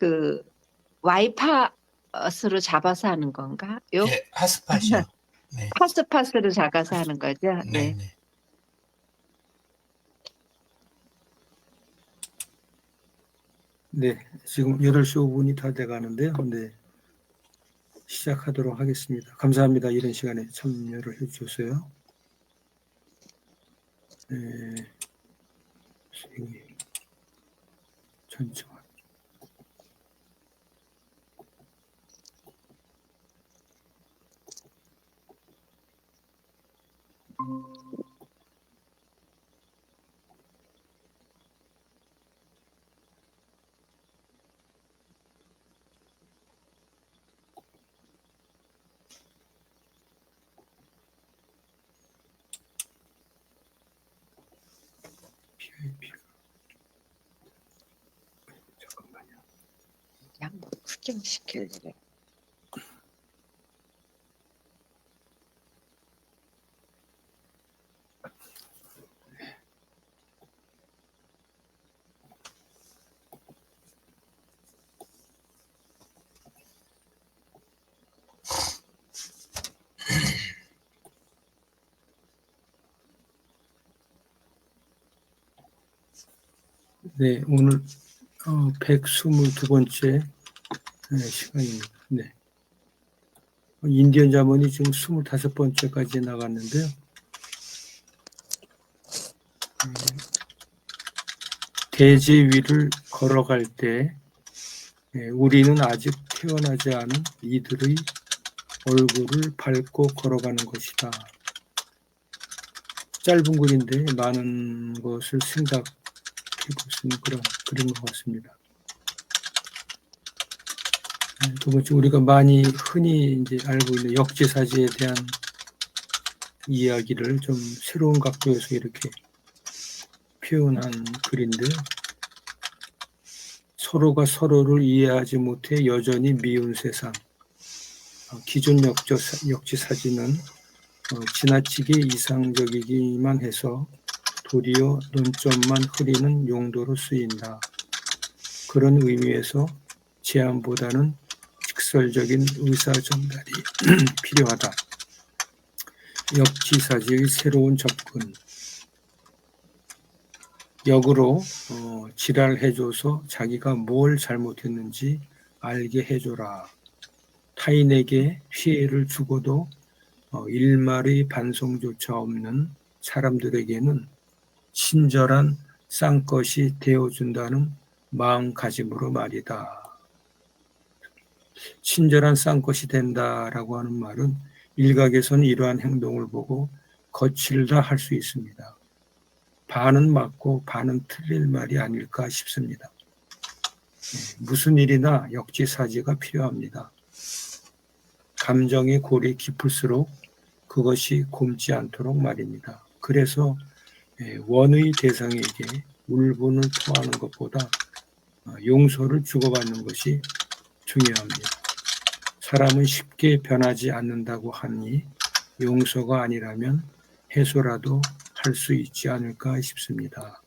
그 와이파스로 잡아서 하는 건가요? 예, 핫스팟이요. 네. 파스파스로 잡아서 하는 거죠? 네, 네. 네. 네, 지금 8시 5분이 다 돼가는데요. 네, 시작하도록 하겠습니다. 감사합니다. 이런 시간에 참여를 해주셔서요. 네, 전청. 잠깐만요. 양복 구경시키려고. 네, 오늘 122번째 시간입니다. 네. 인디언 자문이 지금 25번째까지 나갔는데요. 대지 위를 걸어갈 때 우리는 아직 태어나지 않은 이들의 얼굴을 밟고 걸어가는 것이다. 짧은 글인데 많은 것을 생각해 볼 수 있는 그런 글인 것 같습니다. 두 번째, 우리가 많이 흔히 이제 알고 있는 역지사지에 대한 이야기를 좀 새로운 각도에서 이렇게 표현한 글인데요. 서로가 서로를 이해하지 못해 여전히 미운 세상. 기존 역지사지는 지나치게 이상적이기만 해서 도리어 논점만 흐리는 용도로 쓰인다. 그런 의미에서 제안보다는 직설적인 의사 전달이 필요하다. 역지사지의 새로운 접근. 역으로 지랄해줘서 자기가 뭘 잘못했는지 알게 해줘라. 타인에게 피해를 주고도 일말의 반성조차 없는 사람들에게는 친절한 쌍것이 되어준다는 마음가짐으로 말이다. 친절한 쌍것이 된다라고 하는 말은 일각에서는 이러한 행동을 보고 거칠다 할 수 있습니다. 반은 맞고 반은 틀릴 말이 아닐까 싶습니다. 무슨 일이나 역지사지가 필요합니다. 감정의 골이 깊을수록 그것이 곪지 않도록 말입니다. 그래서 원의 대상에게 울분을 토하는 것보다 용서를 주고받는 것이 중요합니다. 사람은 쉽게 변하지 않는다고 하니 용서가 아니라면 해소라도 할 수 있지 않을까 싶습니다.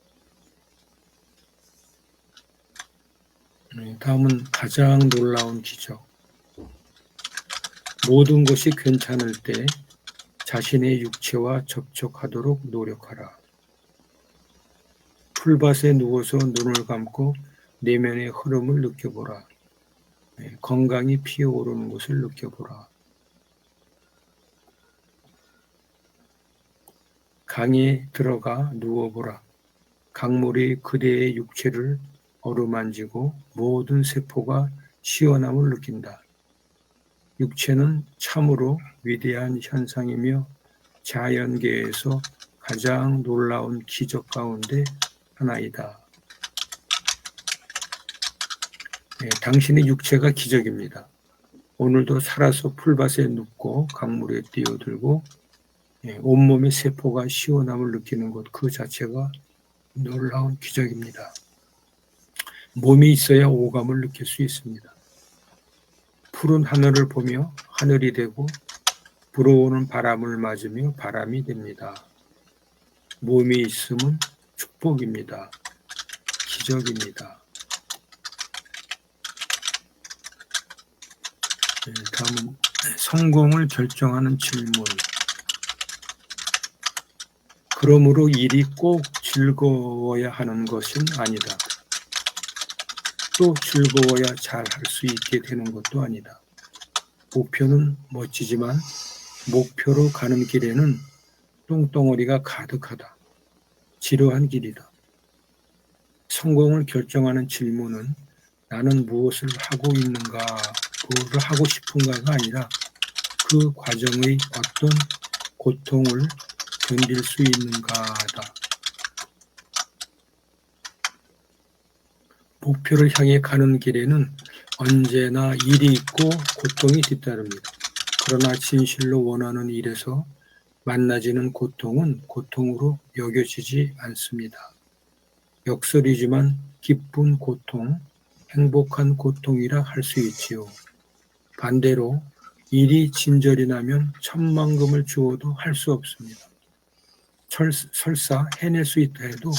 다음은 가장 놀라운 기적. 모든 것이 괜찮을 때 자신의 육체와 접촉하도록 노력하라. 풀밭에 누워서 눈을 감고 내면의 흐름을 느껴보라. 건강이 피어오르는 것을 느껴보라. 강에 들어가 누워보라. 강물이 그대의 육체를 어루만지고 모든 세포가 시원함을 느낀다. 육체는 참으로 위대한 현상이며 자연계에서 가장 놀라운 기적 가운데 하나이다. 당신의 육체가 기적입니다. 오늘도 살아서 풀밭에 눕고 강물에 뛰어들고 온몸의 세포가 시원함을 느끼는 것 그 자체가 놀라운 기적입니다. 몸이 있어야 오감을 느낄 수 있습니다. 푸른 하늘을 보며 하늘이 되고 불어오는 바람을 맞으며 바람이 됩니다. 몸이 있음은 축복입니다. 기적입니다. 다음은 성공을 결정하는 질문. 그러므로 일이 꼭 즐거워야 하는 것은 아니다. 또 즐거워야 잘 할 수 있게 되는 것도 아니다. 목표는 멋지지만 목표로 가는 길에는 똥덩어리가 가득하다. 지루한 길이다. 성공을 결정하는 질문은 나는 무엇을 하고 있는가, 무엇을 하고 싶은가가 아니라 그 과정의 어떤 고통을 견딜 수 있는가다. 목표를 향해 가는 길에는 언제나 일이 있고 고통이 뒤따릅니다. 그러나 진실로 원하는 일에서 만나지는 고통은 고통으로 여겨지지 않습니다. 역설이지만 기쁜 고통, 행복한 고통이라 할 수 있지요. 반대로 일이 진절이 나면 천만금을 주어도 할 수 없습니다. 설사 해낼 수 있다 해도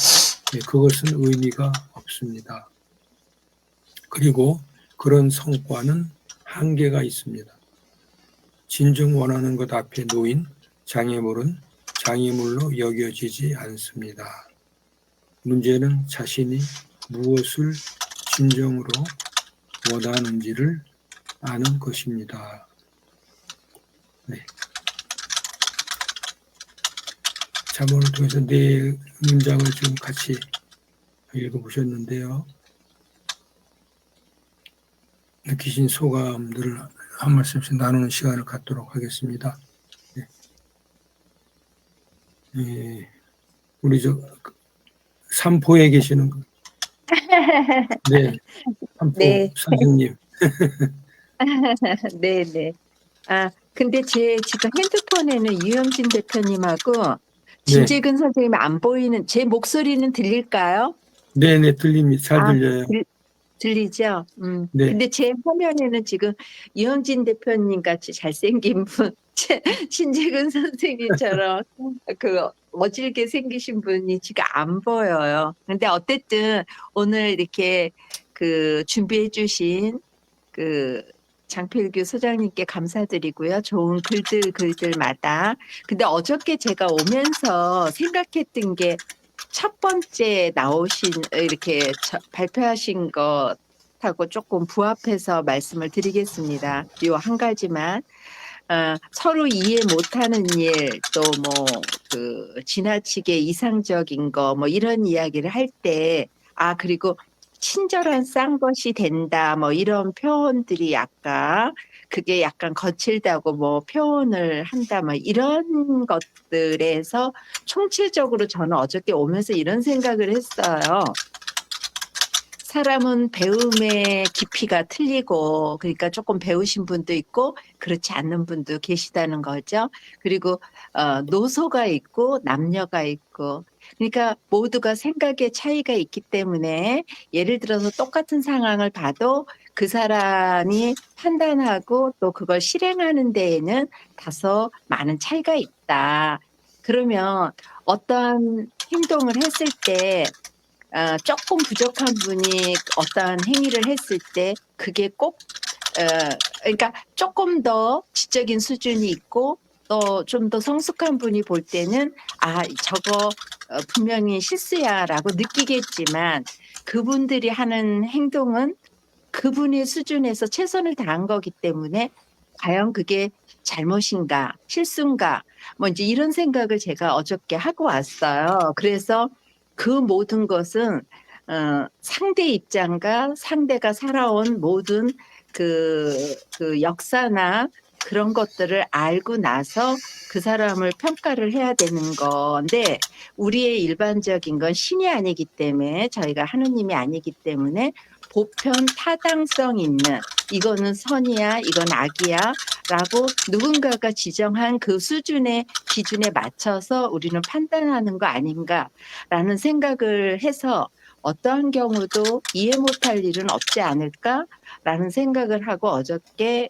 그것은 의미가 없습니다. 그리고 그런 성과는 한계가 있습니다. 진정 원하는 것 앞에 놓인 장애물은 장애물로 여겨지지 않습니다. 문제는 자신이 무엇을 진정으로 원하는지를 아는 것입니다. 네. 자문을 통해서 네 문장을 좀 같이 읽어보셨는데요. 느끼신 소감들을 한 말씀씩 나누는 시간을 갖도록 하겠습니다. 네. 우리 삼포에 계시는 네, 삼포 네. 선생님. 네네. 근데 제 지금 핸드폰에는 유영진 대표님하고 진재근 선생님 안 보이는 제 목소리는 들릴까요? 네네, 들립니다. 잘 아, 들려요. 들리죠? 네. 근데 제 화면에는 지금 유영진 대표님 같이 잘생긴 분, 신재근 선생님처럼 어질게 생기신 분이 지금 안 보여요. 근데 어쨌든 오늘 이렇게 준비해 주신 장필규 소장님께 감사드리고요. 좋은 글들마다. 근데 어저께 제가 오면서 생각했던 게 첫 번째 이렇게 발표하신 것하고 조금 부합해서 말씀을 드리겠습니다. 요 한 가지만. 서로 이해 못하는 일, 또 지나치게 이상적인 거, 이런 이야기를 할 때, 그리고 친절한 싼 것이 된다, 이런 표현들이 그게 약간 거칠다고 표현을 한다, 이런 것들에서 총체적으로 저는 어저께 오면서 이런 생각을 했어요. 사람은 배움의 깊이가 틀리고, 그러니까 조금 배우신 분도 있고 그렇지 않는 분도 계시다는 거죠. 그리고 노소가 있고 남녀가 있고, 그러니까 모두가 생각의 차이가 있기 때문에 예를 들어서 똑같은 상황을 봐도 그 사람이 판단하고 또 그걸 실행하는 데에는 다소 많은 차이가 있다. 그러면 어떠한 행동을 했을 때 조금 부족한 분이 어떠한 행위를 했을 때 그게 꼭 그러니까 조금 더 지적인 수준이 있고 또 좀 더 성숙한 분이 볼 때는 저거 분명히 실수야라고 느끼겠지만 그분들이 하는 행동은 그분의 수준에서 최선을 다한 거기 때문에 과연 그게 잘못인가 실수인가 이제 이런 생각을 제가 어저께 하고 왔어요. 그래서 그 모든 것은 상대 입장과 상대가 살아온 모든 그 역사나 그런 것들을 알고 나서 그 사람을 평가를 해야 되는 건데, 우리의 일반적인 건 신이 아니기 때문에, 저희가 하느님이 아니기 때문에 보편 타당성 있는, 이거는 선이야, 이건 악이야 라고 누군가가 지정한 그 수준의 기준에 맞춰서 우리는 판단하는 거 아닌가라는 생각을 해서 어떠한 경우도 이해 못할 일은 없지 않을까라는 생각을 하고 어저께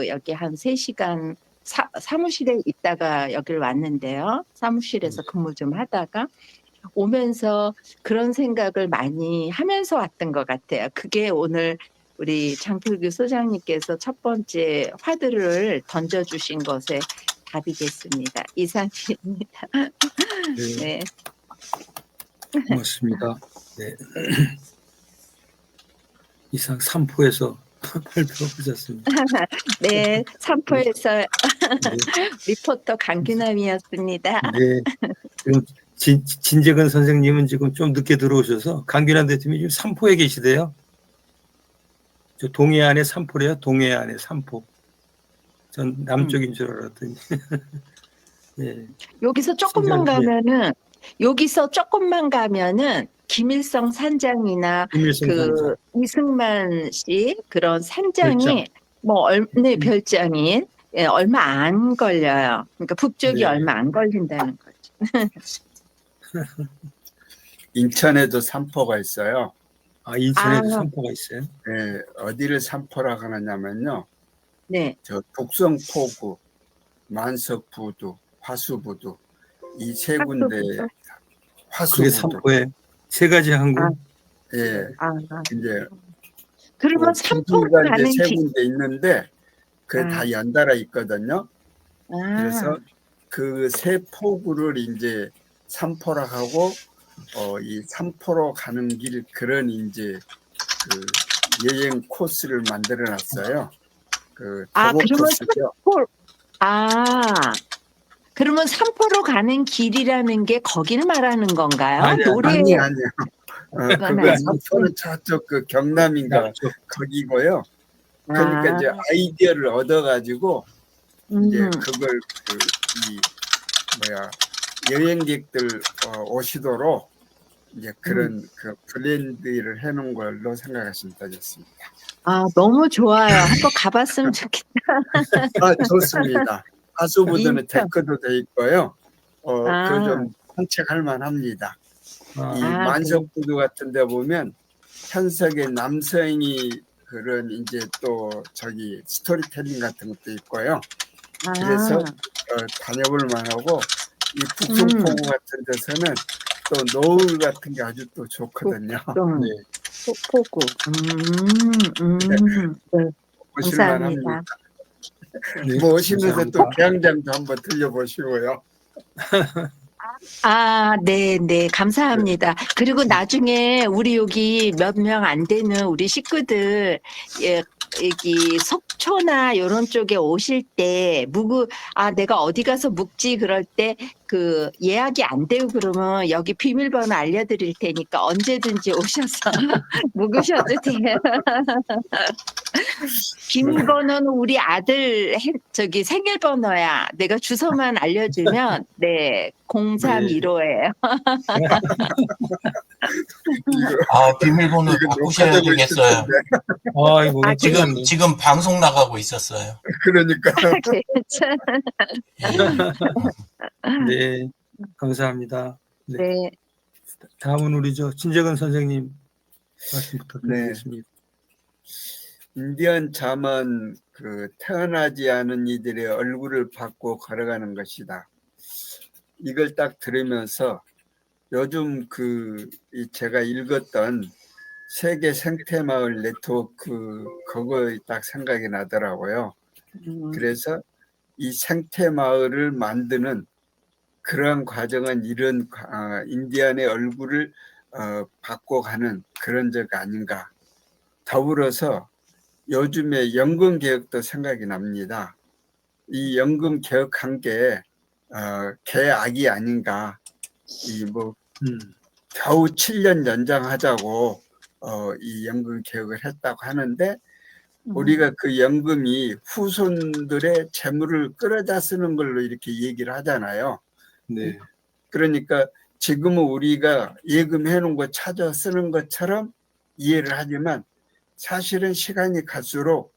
여기 한 3시간 사무실에 있다가 여길 왔는데요. 사무실에서 근무 좀 하다가 오면서 그런 생각을 많이 하면서 왔던 것 같아요. 그게 오늘 우리 장필규 소장님께서 첫 번째 화두를 던져주신 것에 답이겠습니다. 이상입니다. 네, 네. 고맙습니다. 네. 네. 이상 3포에서 발표하셨습니다. 네, 삼포에서 네, 리포터 강규남이었습니다. 네. 지금 진재근 선생님은 지금 좀 늦게 들어오셔서 강균환 대통령이 지금 3포에 계시대요. 저 동해안에 3포래요. 동해안에 3포. 전 남쪽인 줄 알았더니. 네. 여기서 조금만 가면은 김일성 산장이나 김일성 그 선장. 이승만 씨 그런 산장이 별장. 네, 별장이 예, 얼마 안 걸려요. 그러니까 북쪽이 네. 얼마 안 걸린다는 거죠. 인천에도 삼포가 있어요. 아, 인천에도 아. 3포가 있어요. 예, 어디를 삼포라고 하느냐면요. 네. 저 독성포구, 만석부두, 화수부두 이 세 군데 학교부터? 그게 화수부두. 3포에 세 가지 항구. 아. 예, 아, 이제 그러면 부두가 삼포로 이제 가는 세 길. 군데 있는데 그게 아. 다 연달아 있거든요. 아. 그래서 그 세 포구를 이제 삼포라 하고 이 삼포로 가는 길 그런 이제 그 여행 코스를 만들어 놨어요. 그 아, 도보 그러면 코스죠. 그러면 삼포로 가는 길이라는 게 거기를 말하는 건가요? 아니요. 아니요. 그건 그거 아니고. 삼포는 저쪽 그 경남인가 남쪽. 거기고요. 그러니까 이제 아이디어를 얻어가지고 이제 그걸 여행객들 오시도록 이제 그런 그 블렌드를 해놓은 걸로 생각하시면 되겠습니다. 아, 너무 좋아요. 한번 가봤으면 좋겠다. 아, 좋습니다. 하수부두는 인천. 데크도 돼 있고요. 아. 그 좀 산책할 만합니다. 아, 이 만석부두 같은 데 보면 현석의 남성이 그런 이제 또 저기 스토리텔링 같은 것도 있고요. 그래서 다녀볼 만하고 이 북송포구 같은 데서는 또 노을 같은 게 아주 또 좋거든요. 네. 포구. 네, 보실 감사합니다. 만합니다. 네, 뭐 오시면서 또 감사합니다. 개항장도 한번 들려보시고요. 아, 네, 네, 감사합니다. 그리고 나중에 우리 여기 몇 명 안 되는 우리 식구들, 예, 여기 속초나 이런 쪽에 오실 때 내가 어디 가서 묵지 그럴 때 그 예약이 안 되고 그러면 여기 비밀번호 알려드릴 테니까 언제든지 오셔서 묵으셔도 돼요. 비밀번호는 우리 아들 저기 생일번호야. 내가 주소만 알려주면 네 0315예요. 아, 비밀번호 이거 바꾸셔야 녹화되고 되겠어요. 있을 아이고, 아, 지금 방송 나가고 있었어요. 그러니까 네, 감사합니다. 네. 네. 다음은 우리 진재근 선생님 말씀 부탁드리겠습니다. 인디언 잠은 그 태어나지 않은 이들의 얼굴을 받고 걸어가는 것이다. 이걸 딱 들으면서 요즘 제가 읽었던 세계 생태마을 네트워크 그거 딱 생각이 나더라고요. 그래서 이 생태마을을 만드는 그러한 과정은 이런 인디언의 얼굴을 받고 가는 그런 적 아닌가. 더불어서 요즘에 연금 개혁도 생각이 납니다. 이 연금 개혁한 게 개악이 아닌가. 겨우 7년 연장하자고 이 연금 개혁을 했다고 하는데 우리가 그 연금이 후손들의 재물을 끌어다 쓰는 걸로 이렇게 얘기를 하잖아요. 네. 그러니까 지금은 우리가 예금해 놓은 거 찾아 쓰는 것처럼 이해를 하지만 사실은 시간이 갈수록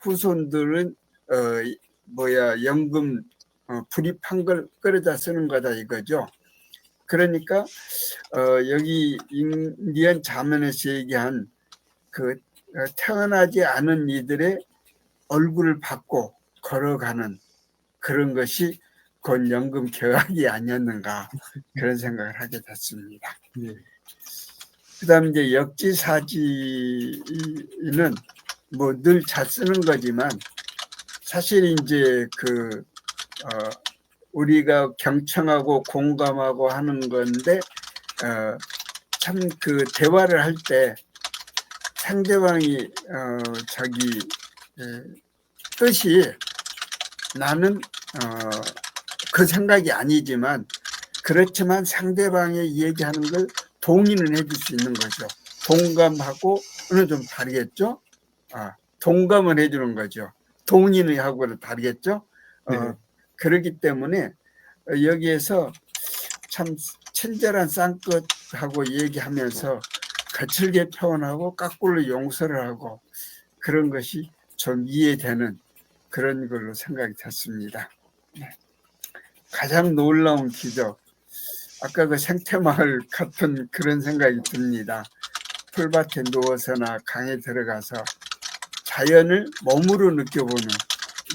후손들은 연금 불입한 걸 끌어다 쓰는 거다 이거죠. 그러니까 여기 인디언 자문에서 얘기한 그 태어나지 않은 이들의 얼굴을 받고 걸어가는 그런 것이 곧 연금 개혁이 아니었는가 그런 생각을 하게 됐습니다. 네. 그다음 이제 역지사지는 뭐 늘 잘 쓰는 거지만 사실 이제 우리가 경청하고 공감하고 하는 건데 참 그 대화를 할 때 상대방이 자기 뜻이 나는 그 생각이 아니지만 그렇지만 상대방이 얘기하는 걸 동의는 해줄 수 있는 거죠. 동감하고는 좀 다르겠죠. 동감을 해주는 거죠. 동의는 하고는 다르겠죠. 네. 그렇기 때문에 여기에서 참 친절한 쌍끝하고 얘기하면서 거칠게 표현하고 까꿀로 용서를 하고 그런 것이 좀 이해되는 그런 걸로 생각이 됐습니다. 네. 가장 놀라운 기적, 아까 그 생태마을 같은 그런 생각이 듭니다. 풀밭에 누워서나 강에 들어가서 자연을 몸으로 느껴보는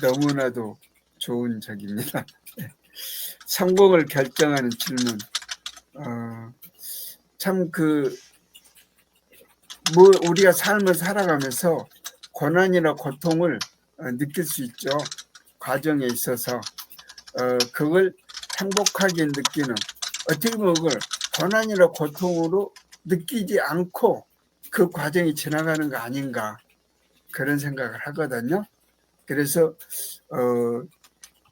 너무나도 좋은 적입니다. 네. 성공을 결정하는 질문. 참 뭐 우리가 삶을 살아가면서 고난이나 고통을 느낄 수 있죠. 과정에 있어서 그걸 행복하게 느끼는, 어떻게 보면 그걸 고난이나 고통으로 느끼지 않고 그 과정이 지나가는 거 아닌가 그런 생각을 하거든요. 그래서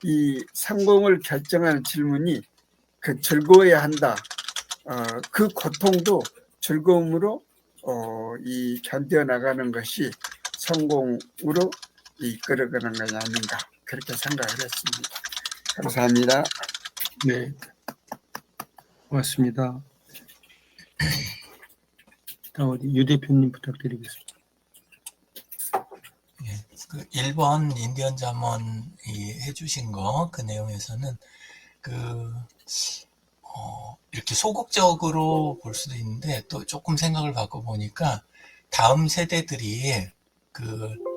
이 성공을 결정하는 질문이 즐거워야 한다. 그 고통도 즐거움으로 이 견뎌나가는 것이 성공으로 이끌어가는 것이 아닌가 그렇게 생각을 했습니다. 감사합니다. 네, 고맙습니다. 다음 유 대표님 부탁드리겠습니다. 예, 그 1번 인디언 잠언이 해주신 거 그 내용에서는 이렇게 소극적으로 볼 수도 있는데 또 조금 생각을 바꿔보니까 다음 세대들이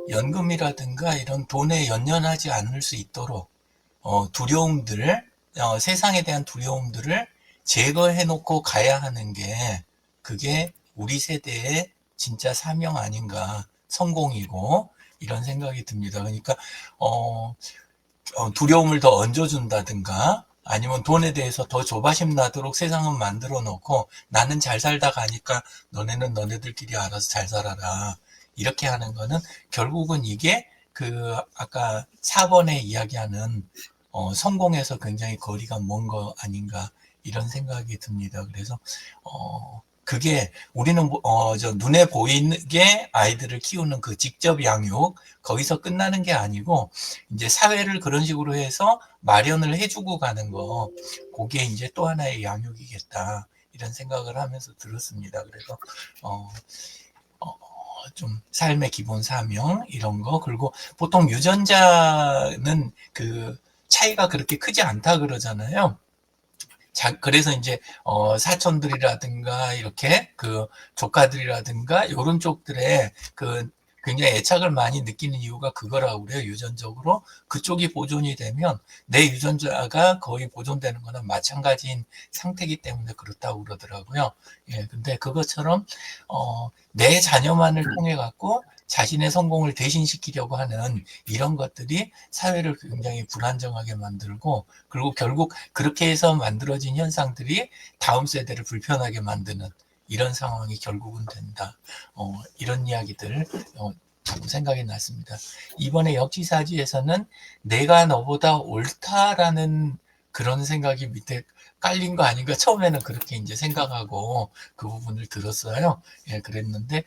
연금이라든가 이런 돈에 연연하지 않을 수 있도록 두려움들을 세상에 대한 두려움들을 제거해 놓고 가야 하는 게 그게 우리 세대의 진짜 사명 아닌가, 성공이고 이런 생각이 듭니다. 그러니까 두려움을 더 얹어준다든가 아니면 돈에 대해서 더 조바심 나도록 세상은 만들어 놓고 나는 잘 살다 가니까 너네는 너네들끼리 알아서 잘 살아라. 이렇게 하는 거는 결국은 이게 아까 4번에 이야기하는 성공에서 굉장히 거리가 먼 거 아닌가 이런 생각이 듭니다. 그래서 그게 우리는 눈에 보이게 아이들을 키우는 그 직접 양육 거기서 끝나는 게 아니고 이제 사회를 그런 식으로 해서 마련을 해주고 가는 거 그게 이제 또 하나의 양육이겠다 이런 생각을 하면서 들었습니다. 그래서 좀 삶의 기본 사명 이런 거 그리고 보통 유전자는 차이가 그렇게 크지 않다 그러잖아요. 그래서 이제 사촌들이라든가 이렇게 조카들이라든가 이런 쪽들에 굉장히 애착을 많이 느끼는 이유가 그거라고 그래요. 유전적으로 그쪽이 보존이 되면 내 유전자가 거의 보존되는 거나 마찬가지인 상태이기 때문에 그렇다고 그러더라고요. 예, 근데 그것처럼 내 자녀만을 통해 갖고 자신의 성공을 대신시키려고 하는 이런 것들이 사회를 굉장히 불안정하게 만들고 그리고 결국 그렇게 해서 만들어진 현상들이 다음 세대를 불편하게 만드는 이런 상황이 결국은 된다. 이런 이야기들 자꾸 생각이 났습니다. 이번에 역지사지에서는 내가 너보다 옳다라는 그런 생각이 밑에 깔린 거 아닌가 처음에는 그렇게 이제 생각하고 그 부분을 들었어요. 예, 그랬는데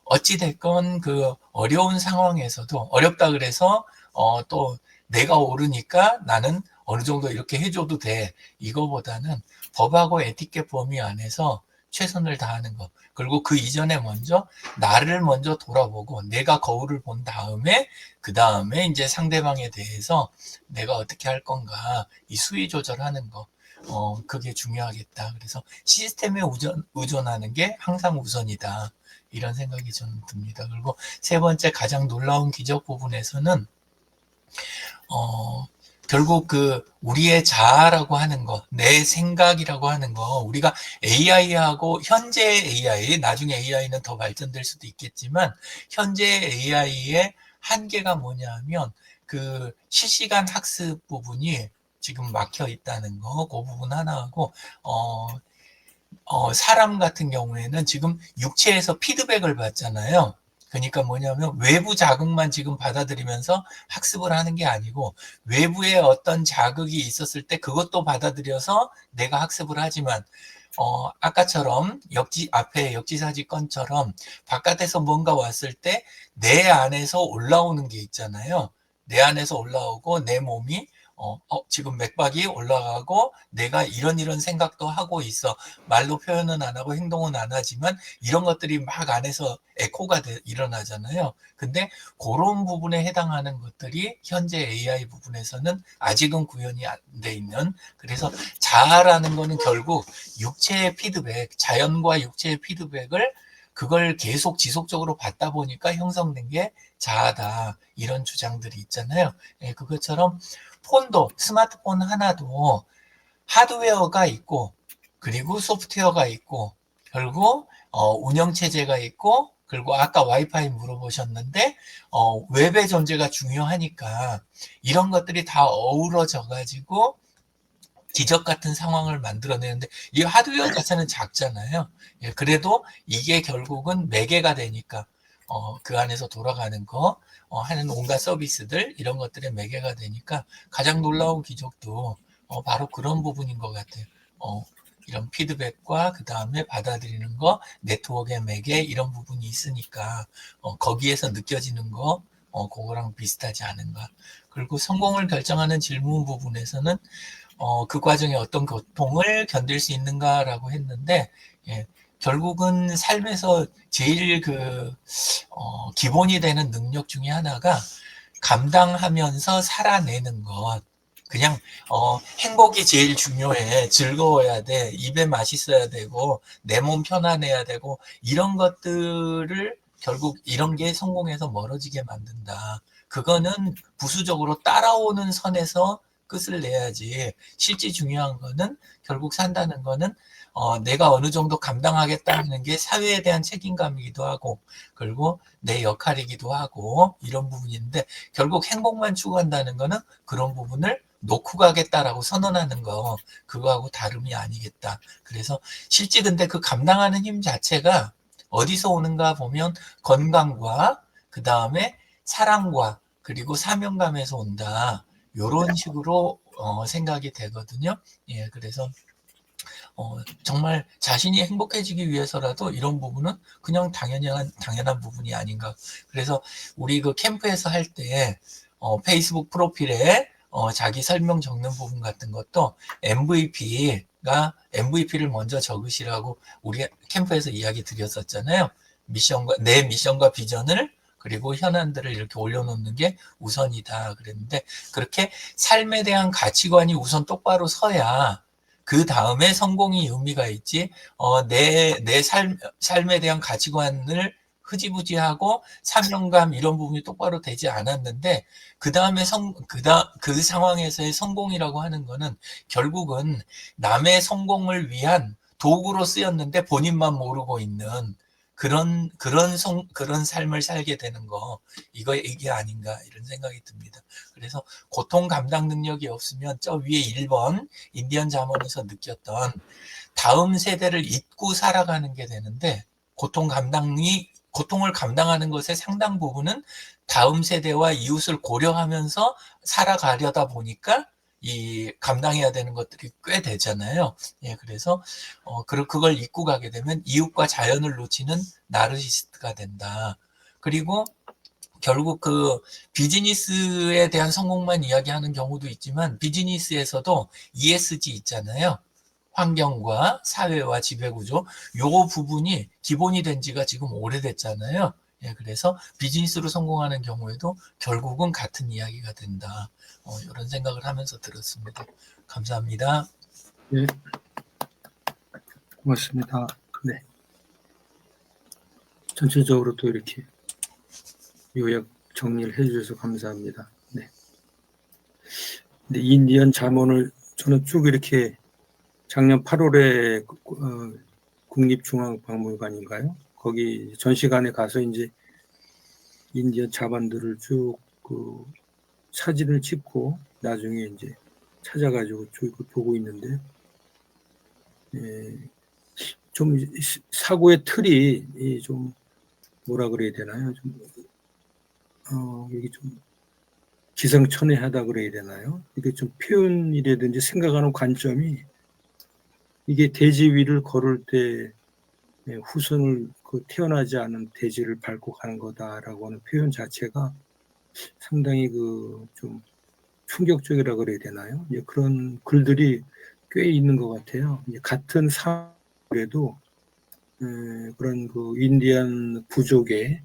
어찌됐건 어려운 상황에서도 어렵다 그래서 또 내가 옳으니까 나는 어느 정도 이렇게 해줘도 돼. 이거보다는 법하고 에티켓 범위 안에서 최선을 다하는 것. 그리고 그 이전에 나를 먼저 돌아보고 내가 거울을 본 다음에 그 다음에 이제 상대방에 대해서 내가 어떻게 할 건가 이 수위 조절하는 거. 그게 중요하겠다. 그래서 시스템에 의존하는 게 항상 우선이다. 이런 생각이 저는 듭니다. 그리고 세 번째 가장 놀라운 기적 부분에서는 결국 그 우리의 자아라고 하는 거, 내 생각이라고 하는 거, 우리가 AI하고 현재 AI, 나중에 AI는 더 발전될 수도 있겠지만 현재 AI의 한계가 뭐냐면 그 실시간 학습 부분이 지금 막혀 있다는 거, 그 부분 하나하고 사람 같은 경우에는 지금 육체에서 피드백을 받잖아요. 그러니까 뭐냐면 외부 자극만 지금 받아들이면서 학습을 하는 게 아니고 외부에 어떤 자극이 있었을 때 그것도 받아들여서 내가 학습을 하지만 아까처럼 앞에 역지사지 건처럼 바깥에서 뭔가 왔을 때 내 안에서 올라오는 게 있잖아요. 내 안에서 올라오고 내 몸이 지금 맥박이 올라가고 내가 이런 생각도 하고 있어. 말로 표현은 안 하고 행동은 안 하지만 이런 것들이 막 안에서 에코가 일어나잖아요. 근데 그런 부분에 해당하는 것들이 현재 AI 부분에서는 아직은 구현이 안 돼 있는, 그래서 자아라는 거는 결국 육체의 피드백, 자연과 육체의 피드백을 그걸 계속 지속적으로 받다 보니까 형성된 게 자아다. 이런 주장들이 있잖아요. 예, 그것처럼 폰도, 스마트폰 하나도 하드웨어가 있고 그리고 소프트웨어가 있고 결국 운영체제가 있고 그리고 아까 와이파이 물어보셨는데 웹의 존재가 중요하니까 이런 것들이 다 어우러져 가지고 기적 같은 상황을 만들어내는데 이 하드웨어 자체는 작잖아요. 예, 그래도 이게 결국은 매개가 되니까 그 안에서 돌아가는 거 하는 온갖 서비스들 이런 것들의 매개가 되니까 가장 놀라운 기적도 바로 그런 부분인 것 같아요. 이런 피드백과 그 다음에 받아들이는 거, 네트워크의 매개 이런 부분이 있으니까 거기에서 느껴지는 거 그거랑 비슷하지 않은가. 그리고 성공을 결정하는 질문 부분에서는 그 과정에 어떤 고통을 견딜 수 있는가라고 했는데, 예, 결국은 삶에서 제일 기본이 되는 능력 중에 하나가 감당하면서 살아내는 것. 그냥, 행복이 제일 중요해. 즐거워야 돼. 입에 맛있어야 되고, 내 몸 편안해야 되고, 이런 것들을 결국 이런 게 성공에서 멀어지게 만든다. 그거는 부수적으로 따라오는 선에서 끝을 내야지. 실제 중요한 거는 결국 산다는 거는 내가 어느 정도 감당하겠다는 게 사회에 대한 책임감이기도 하고 그리고 내 역할이기도 하고 이런 부분인데 결국 행복만 추구한다는 거는 그런 부분을 놓고 가겠다라고 선언하는 거 그거하고 다름이 아니겠다. 그래서 실제 근데 그 감당하는 힘 자체가 어디서 오는가 보면 건강과 그 다음에 사랑과 그리고 사명감에서 온다. 요런 식으로 생각이 되거든요. 예, 그래서 정말 자신이 행복해지기 위해서라도 이런 부분은 그냥 당연한 부분이 아닌가. 그래서 우리 그 캠프에서 할 때 페이스북 프로필에 자기 설명 적는 부분 같은 것도 MVP를 먼저 적으시라고 우리 캠프에서 이야기 드렸었잖아요. 내 미션과 비전을 그리고 현안들을 이렇게 올려놓는 게 우선이다 그랬는데 그렇게 삶에 대한 가치관이 우선 똑바로 서야 그 다음에 성공이 의미가 있지. 내 삶에 대한 가치관을 흐지부지하고 사명감 이런 부분이 똑바로 되지 않았는데 그 다음에 그 상황에서의 성공이라고 하는 거는 결국은 남의 성공을 위한 도구로 쓰였는데 본인만 모르고 있는 그런 삶을 살게 되는 거 이게 아닌가 이런 생각이 듭니다. 그래서 고통 감당 능력이 없으면 저 위에 1번 인디언 잠언에서 느꼈던 다음 세대를 잊고 살아가는 게 되는데 고통을 감당하는 것의 상당 부분은 다음 세대와 이웃을 고려하면서 살아가려다 보니까 이 감당해야 되는 것들이 꽤 되잖아요. 예, 그래서 그걸 잊고 가게 되면 이웃과 자연을 놓치는 나르시스트가 된다. 그리고 결국 그 비즈니스에 대한 성공만 이야기하는 경우도 있지만 비즈니스에서도 ESG 있잖아요. 환경과 사회와 지배구조 요 부분이 기본이 된 지가 지금 오래됐잖아요. 예, 그래서 비즈니스로 성공하는 경우에도 결국은 같은 이야기가 된다. 이런 생각을 하면서 들었습니다. 감사합니다. 네, 고맙습니다. 네, 전체적으로 또 이렇게 요약 정리를 해주셔서 감사합니다. 네, 근데 인디언 잠원을 저는 쭉 이렇게 작년 8월에 국립중앙박물관인가요? 거기 전시관에 가서 이제 인디언 자반들을 쭉 그 사진을 찍고 나중에 이제 찾아가지고 쭉 보고 있는데, 좀 사고의 틀이 좀 뭐라 그래야 되나요? 좀 이게 좀 기상천외하다 그래야 되나요? 이게 좀 표현이라든지 생각하는 관점이, 이게 대지 위를 걸을 때 후손을 태어나지 않은 대지를 밟고 가는 거다라고 하는 표현 자체가 상당히 좀 충격적이라 그래야 되나요? 그런 글들이 꽤 있는 것 같아요. 같은 사회에도 그런 인디안 부족의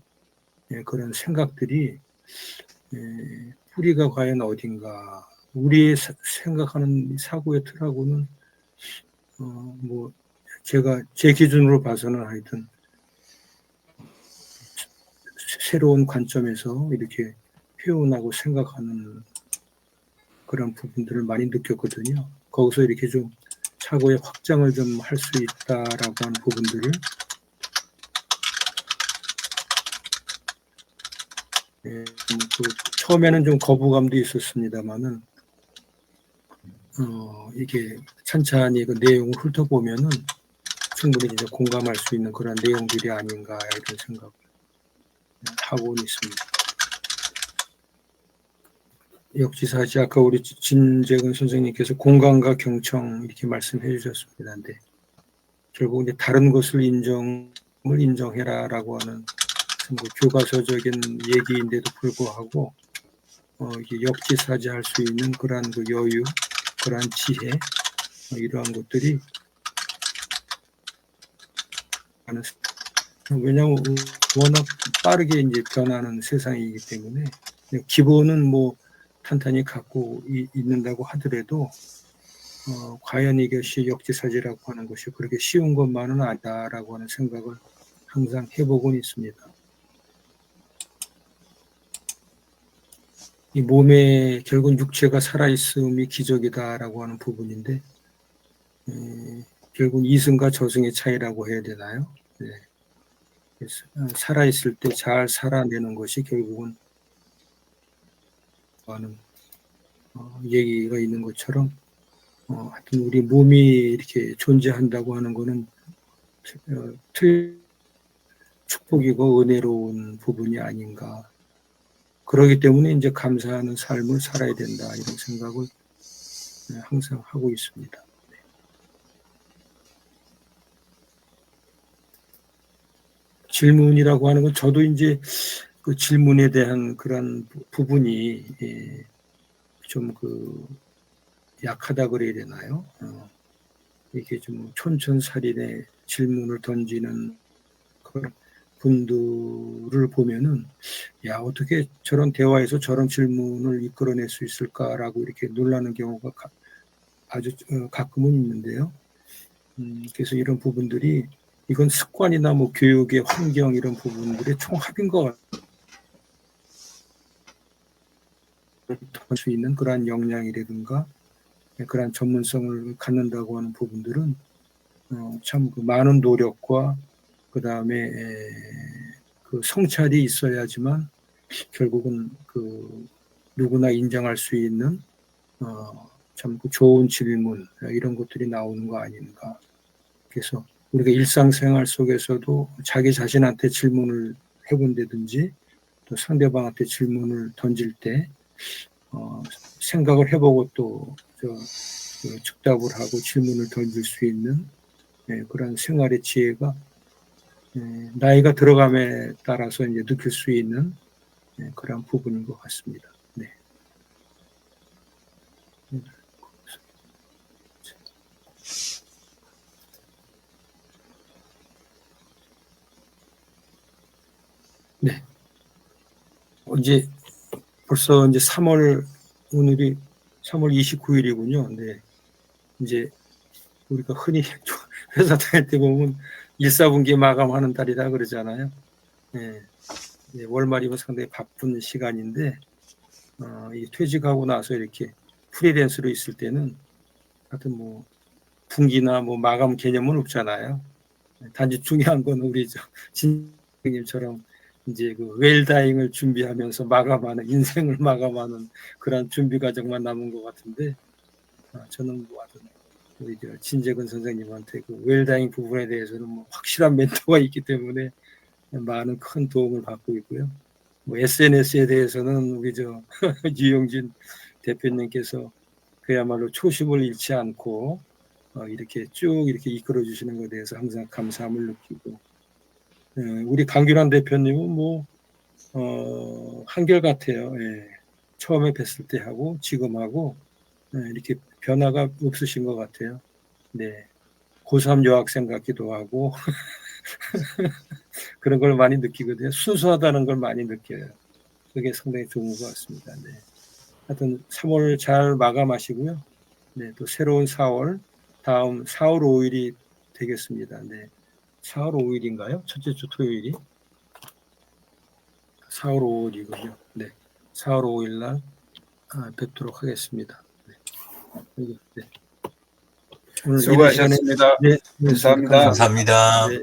그런 생각들이 뿌리가 과연 어딘가, 우리의 생각하는 사고의 틀하고는 뭐 제가 제 기준으로 봐서는 하여튼 새로운 관점에서 이렇게 표현하고 생각하는 그런 부분들을 많이 느꼈거든요. 거기서 이렇게 좀 사고의 확장을 좀 할 수 있다라고 하는 부분들을 처음에는 좀 거부감도 있었습니다만은 이게 찬찬히 그 내용을 훑어보면은 충분히 이제 공감할 수 있는 그런 내용들이 아닌가 이런 생각을 하고 있습니다. 역지사지 아까 우리 진재근 선생님께서 공간과 경청 이렇게 말씀해 주셨습니다. 근데 결국 이제 다른 것을 인정해라라고 하는 교과서적인 얘기인데도 불구하고 이게 역지사지할 수 있는 그러한 여유, 그러한 지혜, 이러한 것들이 왜냐하면 워낙 빠르게 이제 변하는 세상이기 때문에 기본은 뭐 탄탄히 갖고 있는다고 하더라도 과연 이것이 역지사지라고 하는 것이 그렇게 쉬운 것만은 아니다라고 하는 생각을 항상 해보곤 있습니다. 이 몸에 결국 육체가 살아있음이 기적이다라고 하는 부분인데, 결국 이승과 저승의 차이라고 해야 되나요? 네. 그래서 살아있을 때 잘 살아내는 것이 결국은 하는 얘기가 있는 것처럼 하여튼 우리 몸이 이렇게 존재한다고 하는 것은 축복이고 은혜로운 부분이 아닌가. 그러기 때문에 이제 감사하는 삶을 살아야 된다 이런 생각을 항상 하고 있습니다. 질문이라고 하는 건 저도 이제 그 질문에 대한 그런 부분이 좀 약하다 그래야 되나요? 이게 좀 촌철살인의 질문을 던지는 그런 분들을 보면은, 야, 어떻게 저런 대화에서 저런 질문을 이끌어낼 수 있을까라고 이렇게 놀라는 경우가 아주 가끔은 있는데요. 그래서 이런 부분들이, 이건 습관이나 뭐 교육의 환경 이런 부분들의 총합인 것 같아요. 할 수 있는 그러한 역량이라든가 그러한 전문성을 갖는다고 하는 부분들은 참 많은 노력과 그 다음에 성찰이 있어야지만 결국은 누구나 인정할 수 있는 참 좋은 질문 이런 것들이 나오는 거 아닌가. 그래서 우리가 일상생활 속에서도 자기 자신한테 질문을 해본다든지 또 상대방한테 질문을 던질 때 생각을 해보고 또 즉답을 하고 질문을 던질 수 있는 그런 생활의 지혜가 나이가 들어감에 따라서 이제 느낄 수 있는 그런 부분인 것 같습니다. 네. 네. 이제 벌써 이제 오늘이 3월 29일이군요. 네. 이제 우리가 흔히 회사 다닐 때 보면 1사분기 마감하는 달이다 그러잖아요. 네. 월말이면 상당히 바쁜 시간인데, 이 퇴직하고 나서 이렇게 프리랜서로 있을 때는 하여튼 뭐 분기나 뭐 마감 개념은 없잖아요. 단지 중요한 건 우리 진님처럼 이제 그 웰다잉을 준비하면서 마감하는 인생을 마감하는 그런 준비 과정만 남은 것 같은데 저는 뭐 우리 진재근 선생님한테 그 웰다잉 부분에 대해서는 뭐 확실한 멘토가 있기 때문에 많은 큰 도움을 받고 있고요. 뭐 SNS에 대해서는 우리 유영진 대표님께서 그야말로 초심을 잃지 않고 이렇게 쭉 이렇게 이끌어 주시는 것에 대해서 항상 감사함을 느끼고, 우리 강균환 대표님은 뭐 한결같아요. 예. 처음에 뵀을 때 하고 지금하고 이렇게 변화가 없으신 것 같아요. 네, 고3 여학생 같기도 하고 그런 걸 많이 느끼거든요. 순수하다는 걸 많이 느껴요. 그게 상당히 좋은 것 같습니다. 네. 하여튼 3월 잘 마감하시고요. 네, 또 새로운 4월, 다음 4월 5일이 되겠습니다. 네, 4월 5일인가요? 첫째 주 토요일이? 4월 5일이군요. 네, 4월 5일 날 뵙도록 하겠습니다. 네. 네. 오늘 수고하셨습니다. 네, 감사합니다. 감사합니다. 네.